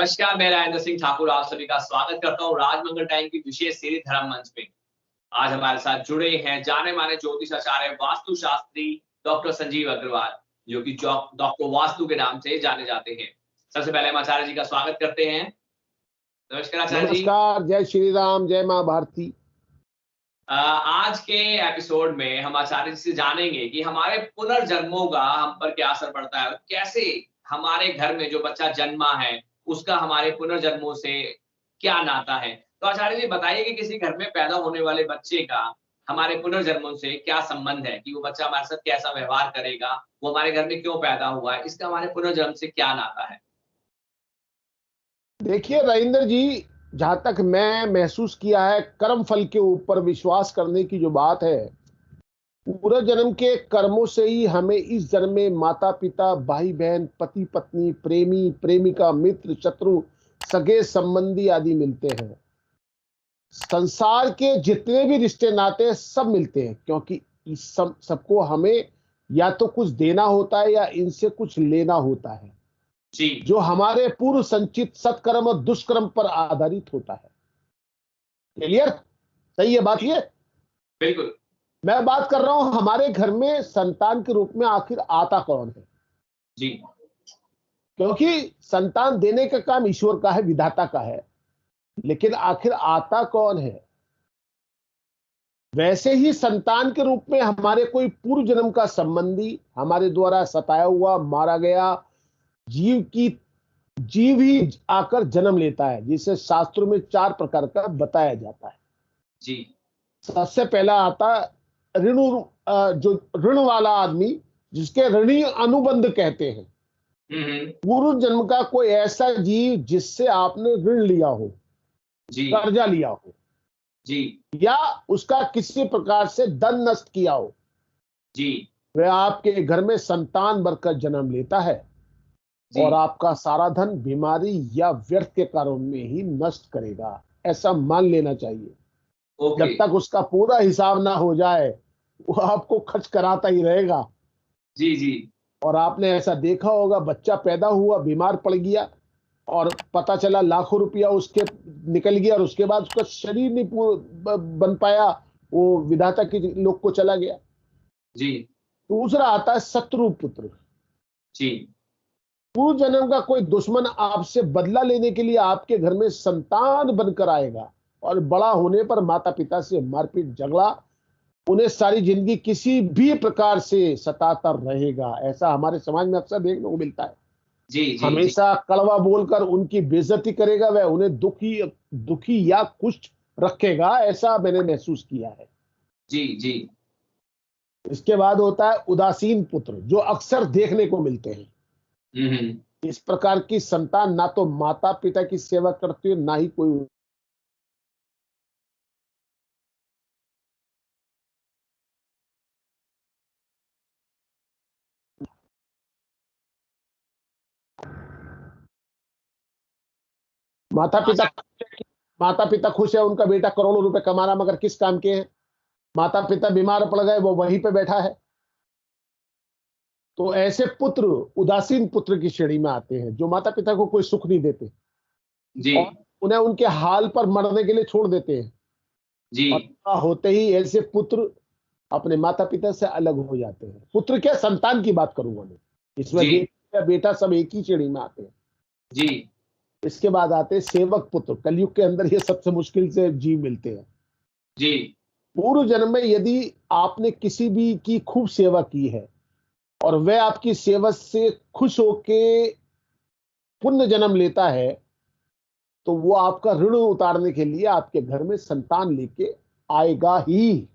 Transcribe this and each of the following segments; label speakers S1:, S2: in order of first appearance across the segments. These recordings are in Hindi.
S1: नमस्कार, मैं राजेंद्र सिंह ठाकुर आप सभी का स्वागत करता हूँ राजमंगल टाइम की विशेष सीरीज धर्म मंच पे। आज हमारे साथ जुड़े हैं जाने माने ज्योतिषाचार्य वास्तु शास्त्री डॉक्टर संजीव अग्रवाल, जो कि डॉक्टर वास्तु के नाम से जाने जाते हैं। सबसे पहले हम आचार्य जी का स्वागत करते हैं। नमस्कार आचार्य जी।
S2: नमस्कार, जय श्री राम, जय माँ भारती।
S1: आज के एपिसोड में हम आचार्य जी से जानेंगे कि हमारे पुनर्जन्मों का हम पर क्या असर पड़ता है और कैसे हमारे घर में जो बच्चा जन्मा है उसका हमारे पुनर्जन्मों से क्या नाता है। तो आचार्य जी बताइए कि किसी घर में पैदा होने वाले बच्चे का हमारे पुनर्जन्मों से क्या संबंध है, कि वो बच्चा हमारे साथ कैसा व्यवहार करेगा, वो हमारे घर में क्यों पैदा हुआ है, इसका हमारे पुनर्जन्म से क्या नाता है।
S2: देखिए राजेंद्र जी, जहां तक मैं महसूस किया है, कर्म फल के ऊपर विश्वास करने की जो बात है, पूरे जन्म के कर्मों से ही हमें इस जन्म में माता पिता, भाई बहन, पति पत्नी, प्रेमी प्रेमिका, मित्र शत्रु, सगे संबंधी आदि मिलते हैं। संसार के जितने भी रिश्ते नाते सब मिलते हैं, क्योंकि इस सबको हमें या तो कुछ देना होता है या इनसे कुछ लेना होता है,
S1: जी
S2: जो हमारे पूर्व संचित सत्कर्म और दुष्कर्म पर आधारित होता है। क्लियर? सही है बात ये?
S1: बिल्कुल।
S2: मैं बात कर रहा हूं हमारे घर में संतान के रूप में आखिर आता कौन है।
S1: जी
S2: क्योंकि संतान देने का काम ईश्वर का है, विधाता का है, लेकिन आखिर आता कौन है? वैसे ही संतान के रूप में हमारे कोई पूर्व जन्म का संबंधी हमारे द्वारा सताया हुआ, मारा गया जीव ही आकर जन्म लेता है, जिसे शास्त्रों में 4 प्रकार का बताया जाता है।
S1: जी
S2: सबसे पहला आता ऋणु, जो ऋण वाला आदमी, जिसके ऋणी अनुबंध कहते हैं। पूर्व जन्म का कोई ऐसा जीव जिससे आपने ऋण लिया हो,
S1: जी
S2: कर्जा लिया हो,
S1: जी
S2: या उसका किसी प्रकार से धन नष्ट किया हो,
S1: जी
S2: वह आपके घर में संतान बनकर जन्म लेता है और आपका सारा धन बीमारी या व्यर्थ के कारणों में ही नष्ट करेगा, ऐसा मान लेना चाहिए। जब तक उसका पूरा हिसाब ना हो जाए वो आपको खर्च कराता ही रहेगा।
S1: जी जी
S2: और आपने ऐसा देखा होगा, बच्चा पैदा हुआ, बीमार पड़ गया और पता चला लाखों रुपया उसके निकल गया और उसके बाद उसका शरीर नहीं बन पाया, वो विधाता के लोग को चला गया।
S1: जी
S2: दूसरा आता है शत्रु पुत्र।
S1: जी
S2: पूर्व जन्म का कोई दुश्मन आपसे बदला लेने के लिए आपके घर में संतान बनकर आएगा और बड़ा होने पर माता पिता से मारपीट झगड़ा, उन्हें सारी जिंदगी किसी भी प्रकार से सताता रहेगा। ऐसा हमारे समाज में अक्सर देखने को मिलता है।
S1: जी जी
S2: हमेशा कड़वा बोलकर उनकी बेइज्जती करेगा, वह उन्हें दुखी या कुष्ठ रखेगा, ऐसा मैंने महसूस किया है।
S1: जी जी
S2: इसके बाद होता है उदासीन पुत्र, जो अक्सर देखने को मिलते हैं। इस प्रकार की संतान ना तो माता पिता की सेवा करती है, ना ही कोई माता पिता खुश है, उनका बेटा करोड़ों रुपए कमा रहा, मगर किस काम के हैं? माता पिता बीमार पड़ गए, वो वहीं पे बैठा है। तो ऐसे पुत्र उदासीन पुत्र की श्रेणी में आते हैं, जो माता पिता को कोई सुख नहीं देते
S1: जी
S2: और उन्हें उनके हाल पर मरने के लिए छोड़ देते हैं।
S1: जी
S2: और होते ही ऐसे पुत्र अपने माता पिता से अलग हो जाते हैं। पुत्र क्या, संतान की बात करूंगा मैं, इसमें बेटा सब एक ही श्रेणी में आते हैं।
S1: जी
S2: इसके बाद आते हैं सेवक पुत्र। कलयुग के अंदर ये सबसे मुश्किल से जीव मिलते हैं।
S1: जी
S2: पूर्व जन्म में यदि आपने किसी भी की खूब सेवा की है और वह आपकी सेवा से खुश होके पुण्य जन्म लेता है, तो वो आपका ऋण उतारने के लिए आपके घर में संतान लेके आएगा ही।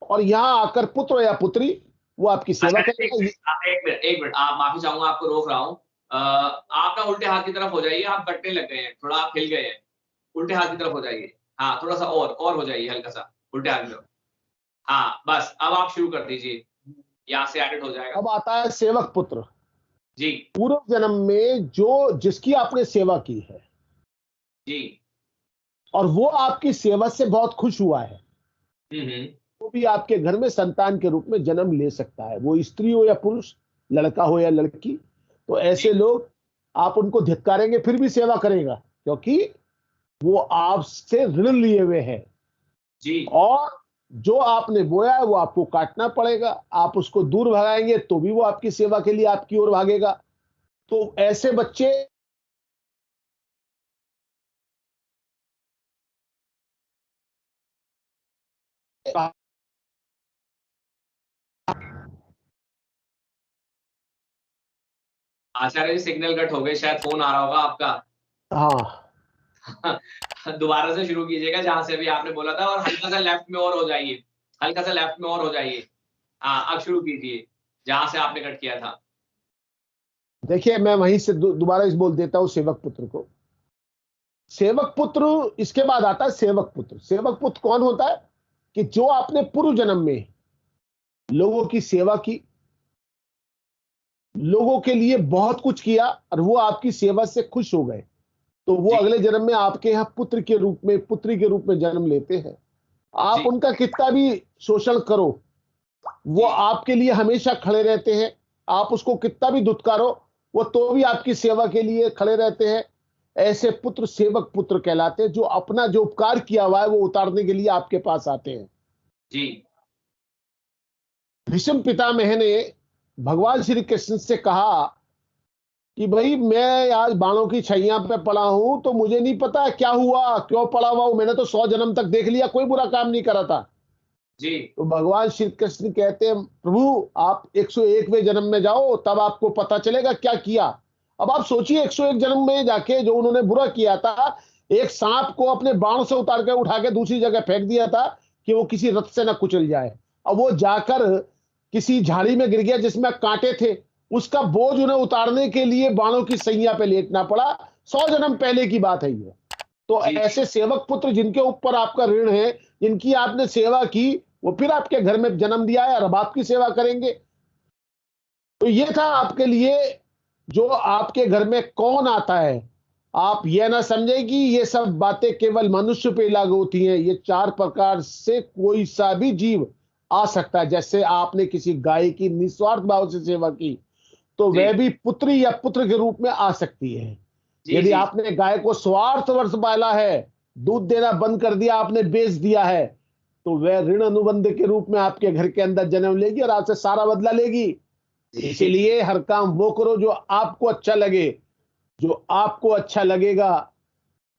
S2: और यहां आकर पुत्र या पुत्री वो आपकी सेवा करेगा।
S1: एक मिनट आप, माफी चाहूंगा, आपको रोक रहा हूँ। आप ना उल्टे हाथ की तरफ हो जाइए, आप कटने लग गए हैं, थोड़ा आप हिल गए हैं। उल्टे हाथ की तरफ हो जाइए। हाँ, थोड़ा सा और हो जाइए, हल्का सा उल्टे हाथ की तरफ। हाँ बस, अब आप शुरू कर दीजिए, यहाँ से एडिट हो जाएगा।
S2: अब आता है सेवक पुत्र।
S1: जी
S2: पूर्व जन्म में जो जिसकी आपने सेवा की है
S1: जी
S2: और वो आपकी सेवा से बहुत खुश हुआ है, वो भी आपके घर में संतान के रूप में जन्म ले सकता है। वो स्त्री हो या पुरुष, लड़का हो या लड़की। तो ऐसे लोग आप उनको धिक्कारेंगे फिर भी सेवा करेगा, क्योंकि वो आपसे ऋण लिए हुए हैं।
S1: जी।
S2: और जो आपने बोया है वो आपको काटना पड़ेगा। आप उसको दूर भगाएंगे तो भी वो आपकी सेवा के लिए आपकी ओर भागेगा। तो ऐसे बच्चे
S1: आचार्य जी सिग्नल कट हो गए, शायद फोन आ रहा होगा आपका।
S2: हाँ,
S1: दोबारा से शुरू कीजिएगा जहां से अभी आपने बोला था, और हल्का सा लेफ्ट में और हो जाइए, हल्का सा लेफ्ट में और हो जाइए। हाँ, अब शुरू कीजिए जहां से आपने कट किया था।
S2: देखिए मैं वहीं से दोबारा इस बोल देता हूं सेवक पुत्र को। सेवक पुत्र इसके बाद आता है सेवक पुत्र। सेवक पुत्र कौन होता है? कि जो आपने पूर्व जन्म में लोगों की सेवा की, लोगों के लिए बहुत कुछ किया और वो आपकी सेवा से खुश हो गए, तो वो
S1: जी।
S2: अगले जन्म में आपके यहाँ पुत्र के रूप में, पुत्री के रूप में जन्म लेते हैं। आप
S1: जी।
S2: उनका कितना भी शोषण करो, वो
S1: जी।
S2: आपके लिए हमेशा खड़े रहते हैं। आप उसको कितना भी धुतकारो, वो तो भी आपकी सेवा के लिए खड़े रहते हैं। ऐसे पुत्र सेवक पुत्र कहलाते हैं, जो अपना जो उपकार किया हुआ है वो उतारने के लिए आपके पास आते हैं।
S1: जी।
S2: भीष्म पितामह ने भगवान श्री कृष्ण से कहा कि भाई मैं आज बाणों की छैया पे पड़ा हूं, तो मुझे नहीं पता क्या हुआ, क्यों पड़ा हुआ हूं। मैंने तो 100 जन्म तक देख लिया, कोई बुरा काम नहीं करा था।
S1: जी।
S2: तो भगवान श्री कृष्ण कहते हैं, प्रभु आप 101वें जन्म में जाओ, तब आपको पता चलेगा क्या किया। अब आप सोचिए 101 जन्म में जाके जो उन्होंने बुरा किया था, एक सांप को अपने बाण से उतार के उठा के दूसरी जगह फेंक दिया था कि वो किसी रथ से ना कुचल जाए। अब वो जाकर किसी झाड़ी में गिर गया जिसमें कांटे थे, उसका बोझ उन्हें उतारने के लिए बाणों की सैया पे लेटना पड़ा। 100 जन्म पहले की बात है ये। तो
S1: जी। जी।
S2: ऐसे सेवक पुत्र जिनके ऊपर आपका ऋण है, जिनकी आपने सेवा की, वो फिर आपके घर में जन्म दिया है और अब आपकी सेवा करेंगे। तो ये था आपके लिए, जो आपके घर में कौन आता है। आप ये ना समझे कि ये सब बातें केवल मनुष्य पे लागू होती हैं। ये 4 प्रकार से कोई सा भी जीव आ सकता है। जैसे आपने किसी गाय की निस्वार्थ भाव से सेवा की, तो
S1: जी।
S2: वह भी पुत्री या पुत्र के रूप में आ सकती है।
S1: जी।
S2: यदि
S1: जी।
S2: आपने गाय को स्वार्थवश पाला है, दूध देना बंद कर दिया, आपने बेच दिया है, तो वह ऋण अनुबंध के रूप में आपके घर के अंदर जन्म लेगी और आपसे सारा बदला लेगी।
S1: जी।
S2: इसीलिए हर काम वो करो जो आपको अच्छा लगे, जो आपको अच्छा लगेगा,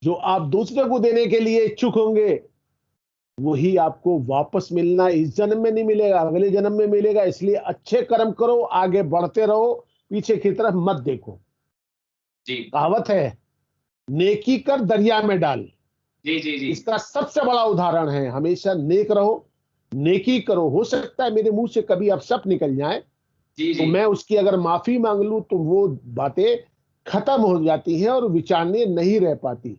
S2: जो आप दूसरे को देने के लिए इच्छुक होंगे, वही आपको वापस मिलना। इस जन्म में नहीं मिलेगा, अगले जन्म में मिलेगा। इसलिए अच्छे कर्म करो, आगे बढ़ते रहो, पीछे की तरफ मत देखो।
S1: जी।
S2: कहावत है, नेकी कर दरिया में डाल।
S1: जी। जी। जी।
S2: इसका सबसे बड़ा उदाहरण है, हमेशा नेक रहो, नेकी करो। हो सकता है मेरे मुंह से कभी अपशब्द निकल जाए,
S1: जी।
S2: तो
S1: जी।
S2: मैं उसकी अगर माफी मांग लूं तो वो बातें खत्म हो जाती हैं और विचारने नहीं रह पाती।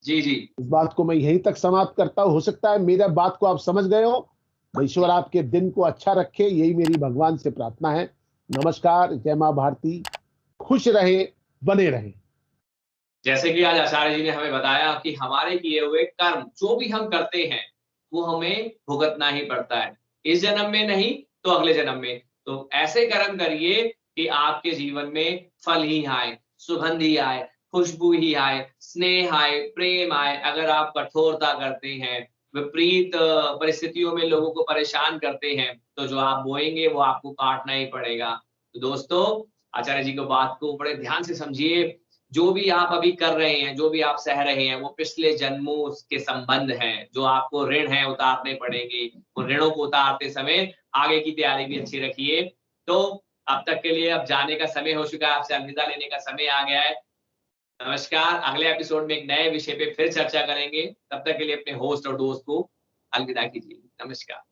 S1: जी। जी।
S2: इस बात को मैं यहीं तक समाप्त करता हूं। हो सकता है मेरा बात को आप समझ गए हो। ईश्वर आपके दिन को अच्छा रखे, यही मेरी भगवान से प्रार्थना है। नमस्कार, जय मां भारती। खुश रहे, बने रहे।
S1: जैसे कि आज आचार्य जी ने हमें बताया कि हमारे किए हुए कर्म जो भी हम करते हैं, वो हमें भुगतना ही पड़ता है। इस जन्म में नहीं तो अगले जन्म में। तो ऐसे कर्म करिए कि आपके जीवन में फल ही आए, सुगंध ही आए, खुशबू ही आए, स्नेह आए, प्रेम आए। अगर आप कठोरता करते हैं, विपरीत परिस्थितियों में लोगों को परेशान करते हैं, तो जो आप बोएंगे वो आपको काटना ही पड़ेगा। तो दोस्तों, आचार्य जी की बात को बड़े ध्यान से समझिए। जो भी आप अभी कर रहे हैं, जो भी आप सह रहे हैं, वो पिछले जन्मों के संबंध हैं। जो आपको ऋण है उतारने पड़ेंगे। उन ऋणों को उतारते समय आगे की तैयारी भी अच्छी रखिए। तो अब तक के लिए अब जाने का समय हो चुका है, आपसे अलविदा लेने का समय आ गया है। नमस्कार, अगले एपिसोड में एक नए विषय पे फिर चर्चा करेंगे। तब तक के लिए अपने होस्ट और दोस्त को अलविदा कीजिए। नमस्कार।